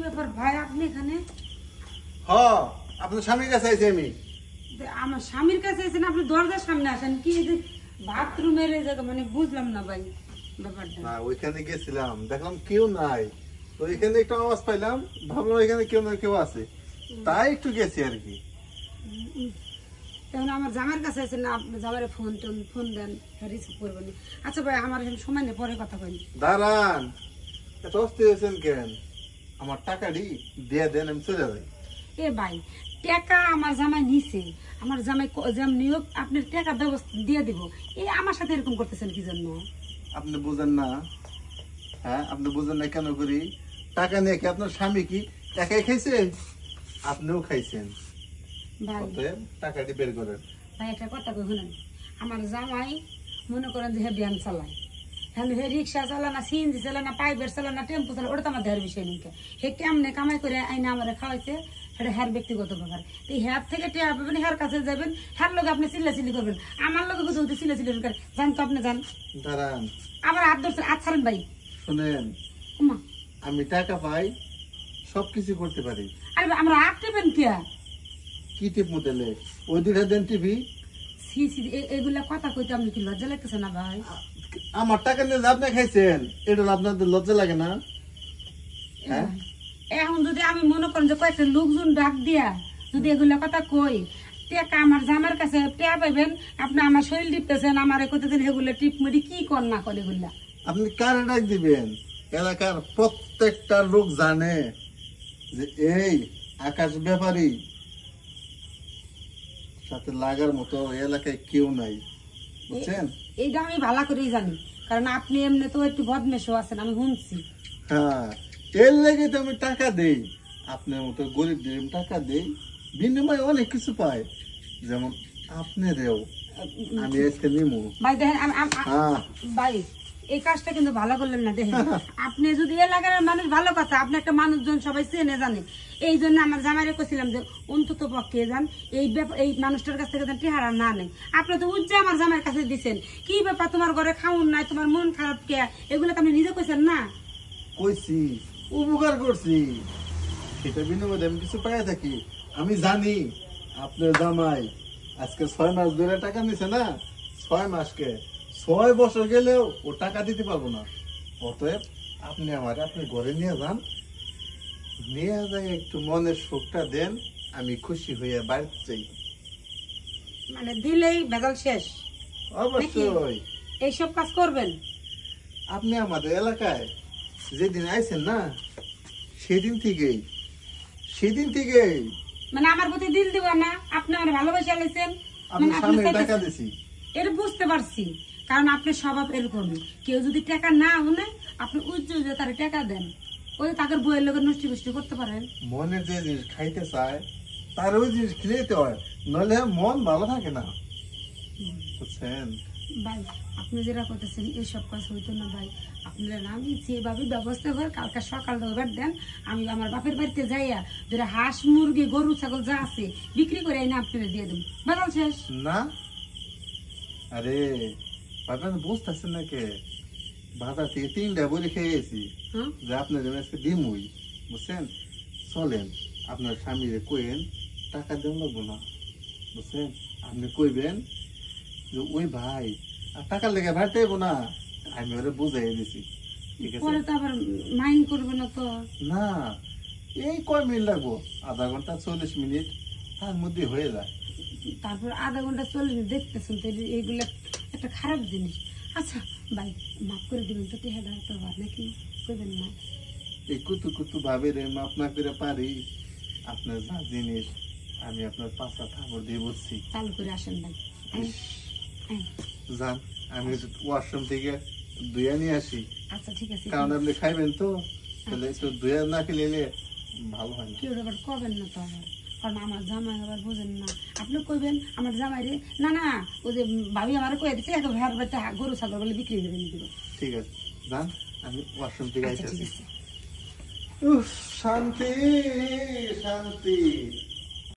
ব্যাপার ভাই আপনি এখানে? হ্যাঁ, আপনার স্বামীর কাছে আইছি আমি। আমার স্বামীর কাছে এসেছেন, আপনি দরজার সামনে আসেন কি বাথরুমের এই জায়গা, মানে বুঝলাম না ভাই ব্যাপারটা। না, ওইখানে গেছিলাম, দেখলাম কেউ নাই, তো এখানে একটু আওয়াজ পাইলাম, ভাবলাম এখানে কেউ না কেউ আছে, তাই একটু গেছি আর কি। তখন আমার জামাইয়ের কাছে আছেন না, আপনি জামাইরে ফোন দেন, রিসিভ করবেন। আচ্ছা ভাই, আমার এখন সময় নেই, পরে কথা বলি। দাঁড়ান, এত অস্থির হয়েছেন কেন? আমার টাকাটি দিয়ে দেন, আমি চলে যাই। এ ভাই, টাকা আমার জামাই নিছে, আমার জামাই যেমন নিয়োগ আপনার টাকা ব্যবস্থা দিয়ে দিব, এই আমার সাথে এরকম করতেছেন কি জন্য? আপনি বুঝেন না? হ্যাঁ, আপনি বুঝেন না কেন করি? টাকা নিয়ে কি আপনার স্বামী কি একাই খাইছে? আপনিও খাইছেন। ভাই টাকাটি বের করেন। ভাই একটা কথা কই শুনেন, আমার জামাই মনে করেন যে হে ব্যান চালায়, হ্যাঁ হে রিক্সা চালায় না, সিএনজি চালায় না, প্রাইভেট চালায় না, টেম্পো চালায়, ওটা তো আমার দেহের বিষয় নিকে। হে কেমনে কামাই করে আইনা আমার খাওয়াইছে, সেটা হ্যার ব্যক্তিগত ব্যাপার। এই হ্যার থেকে টেয়া পাবেন, হ্যার কাছে যাবেন, হ্যার লোক আপনি চিল্লাচিল্লি করবেন, আমার লোক কোথাও চিল্লাচিল্লি করেন, জান তো আপনি জান। দাঁড়ান, আমার হাত ধরছেন, হাত ছাড়েন ভাই। শুনেন, উমা, আমি টাকা পাই, সবকিছু করতে পারি। আরে আমরা হাত টেপেন কে? কি টিপ মোটেলে ওই দুইটা দেন টিভি। সি সি এগুলা কথা কইতে আপনি কি লজ্জা লাগতেছে না ভাই? আমার টাকা নিয়ে আপনি খাইছেন, এটা আপনাদের লজ্জা লাগে না? হ্যাঁ, এখন যদি আমি মনে করেন যে কয়েকটা লোকজন ডাক দিয়া যদি এগুলা কথা কই, টেকা আমার জামার কাছে টেয়া পাইবেন, আপনি আমার শরীর টিপতেছেন, আমার কতদিন এগুলা টিপ মেরি কি কর না করে এগুলা। আপনি কারে ডাক দিবেন? এলাকার প্রত্যেকটা লোক জানে যে এই আকাশ ব্যাপারী সাথে লাগার মতো এলাকায় কেউ নাই, বুঝছেন? এইটা আমি ভালো করেই জানি, কারণ আপনি এমনি তো একটু বদমেশও আছেন, আমি শুনছি। হ্যাঁ, এর লেগে তো আমি টাকা দেই, আপনার মতো গরিবদের আমি টাকা দেই, বিনিময়ে অনেক কিছু পাই, যেমন আপনারেও আমি এসে নিমু। ভাই দেখেন হ্যাঁ ভাই, এই কাজটা কিন্তু ভালো করলেন না। দেখেন আপনি যদি এলাকার মানুষ, ভালো কথা, আপনি একটা মানুষজন সবাই চেনে জানে, এই জন্য আমার জামাইরে কইছিলাম যে অন্তত পক্ষে যান এই মানুষটার কাছ থেকে টেহারা না নেই। আপনি তো উজ্জা আমার জামাইয়ের কাছে দিচ্ছেন, কি ব্যাপার তোমার ঘরে খাউন নাই, তোমার মন খারাপ কে, এগুলো তো আপনি নিজে কইছেন না? কইছি, উপকার করছি, সেটা বিনিময়ে আমি কিছু পাই থাকি। আমি জানি আপনার জামাই আজকে 6 মাস ধরে টাকা নিছে না, 6 মাসকে 6 বছর গেলেও ও টাকা দিতে পারবো না। অতএব আপনি আমার আপনি ঘরে নিয়ে যান, নিয়ে যাই একটু মনের সুখটা দেন, আমি খুশি হয়ে বাড়িতে চাই। মানে দিলেই ভেজাল শেষ? অবশ্যই। এইসব কাজ করবেন? আপনি আমাদের এলাকায় যেদিন আইছেন না, সেদিন থেকেই মানে আমার প্রতি দিল দিবেন না, আপনি আমার ভালোবাসা আলাইছেন, আমি সামনে টাকা দিছি। এটা বুঝতে পারছি, কারণ আপনি স্বভাব এরকমই, কেউ যদি টাকা না হলে আপনি উজ্জ্বল যে তার টাকা দেন, ওই তাদের বইয়ের লোকের নষ্টি পুষ্টি করতে পারেন। মনে যে জিনিস খাইতে চায় তার ওই জিনিস খেতে হয়, নইলে মন ভালো থাকে না, বুঝছেন? ভাই আপনি যেটা করতেছেন এইসব কাজ হইতো না ভাই, আপনারা আমি যেভাবে ব্যবস্থা করে কালকে সকাল দরবার দেন, আমি আমার বাপের বাড়িতে যাইয়া যেটা হাঁস মুরগি গরু ছাগল যা আছে বিক্রি করে এনে আপনারা দিয়ে দেবো, বাজাল শেষ না। আরে বাবা বুঝতেছেন না কে, বাজার থেকে 3টা বড়ি খেয়ে গেছি যে আপনার জন্য আজকে ডিমুই, বুঝছেন? চলেন আপনার স্বামীরে কইেন টাকা দেন লাগবো না, বুঝছেন? আপনি কইবেন যে ওই ভাই আর টাকার লেগে ভাই চাইবো না, আমি ওরা বুঝাই দিছি, ঠিক আছে? পরে তো আবার মাইন্ড করবে না তো? না, এই কয় মিনিট লাগবো, আধা ঘন্টা 40 মিনিট, তার মধ্যে হয়ে যায়। তারপর আধা ঘন্টা 40 মিনিট দেখতেছেন তো, এইগুলো একটা খারাপ জিনিস। আচ্ছা ভাই মাফ করে দিবেন তো, টেহাদা তো নাকি করবেন না? এই কুতু ভাবে রে মাপ না করে পারি, আপনার যা জিনিস আমি আপনার 5টা থাপড় দিয়ে বলছি। চালু করে আসেন ভাই। যান, আমি ওয়াশরুম থেকে দুয়া নিয়ে আসি। আচ্ছা ঠিক আছে, কারণ আপনি খাইবেন তো, তাহলে একটু দুয়া না খেলে ভালো হয় না। কেউ আবার কবেন না তো আবার, কারণ আমার জামাই আবার বোঝেন না। আপনি কইবেন আমার জামাই রে, না না ওই যে ভাবি আমার কয়ে দিচ্ছে এক ভেড় বাড়িতে গরু ছাগল বলে বিক্রি করে নিয়ে দিব। ঠিক আছে, যান, আমি ওয়াশরুম থেকে আচ্ছা ঠিক আসি। আছে। উফ, শান্তি শান্তি।